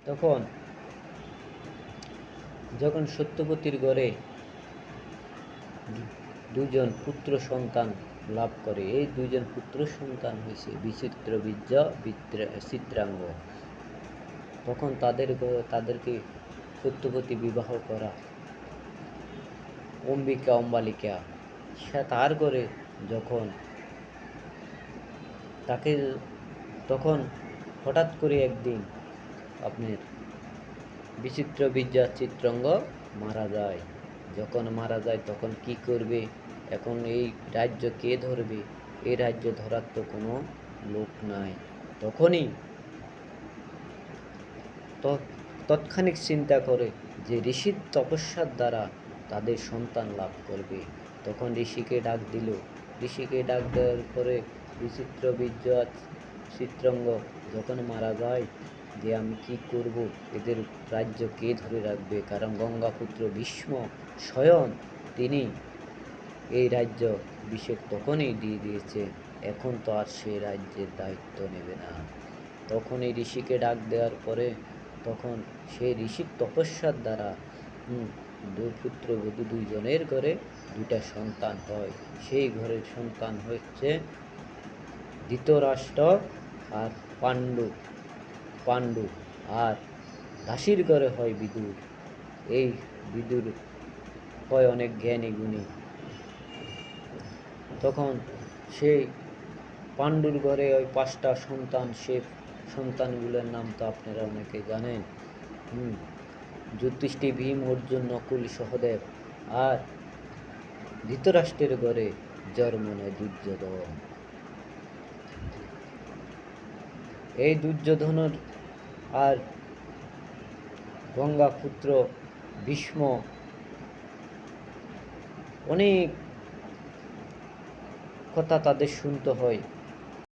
তখন যখন সত্যবতীর ঘরে দুজন পুত্র সন্তান লাভ করে, এই দুজন পুত্র সন্তান হয়েছে বিচিত্রবীর্য চিত্রাঙ্গ। তখন তাদেরকে সত্যবতী বিবাহ করা অম্বিকা অম্বালিকা, সে তার ঘরে যখন তাকে তখন হঠাৎ করে একদিন আপনার বিচিত্রবীর্য চিত্রাঙ্গ মারা যায়। যখন মারা যায় তখন কি করবে? এখন এই রাজ্য কে ধরবে? এই রাজ্য ধরার তো কোনো লোক নাই। তখনই তৎক্ষণিক চিন্তা করে যে ঋষির তপস্যার দ্বারা তাদের সন্তান লাভ করবে। তখন ঋষিকে ডাক দিল। ঋষিকে ডাক দেওয়ার পরে বিচিত্রবীর্য চিত্রাঙ্গ যখন মারা যায়, যে আমি কি করব, এদের রাজ্য কে ধরে রাখবে? কারণ গঙ্গাপুত্র ভীষ্ম স্বয়ং তিনি এই রাজ্য অভিষেক তখনই দিয়ে দিয়েছে, এখন তো আর সে রাজ্যের দায়িত্ব নেবে না। তখন এই ঋষিকে ডাক দেওয়ার পরে তখন সেই ঋষির তপস্যার দ্বারা দুই পুত্রবধূ দুইজনের ঘরে দুইটা সন্তান হয়। সেই ঘরের সন্তান হচ্ছে ধৃতরাষ্ট্র আর পাণ্ডু। আর দাসীর ঘরে হয় বিদুর। এই বিদুর হয় অনেক জ্ঞানী গুণী। তখন সেই পাণ্ডুর ঘরে ওই 5টা সন্তান, সে সন্তানগুলোর নাম তো আপনারা অনেকে জানেন। যুধিষ্ঠির, ভীম, অর্জুন, নকুল, সহদেব। আর ধৃতরাষ্ট্রের ঘরে জন্ম নেয় দুর্যোধন। এই দুর্যোধনের আর গঙ্গাপুত্র ভীষ্ম অনেক কথা তাদের শুনতে হয়।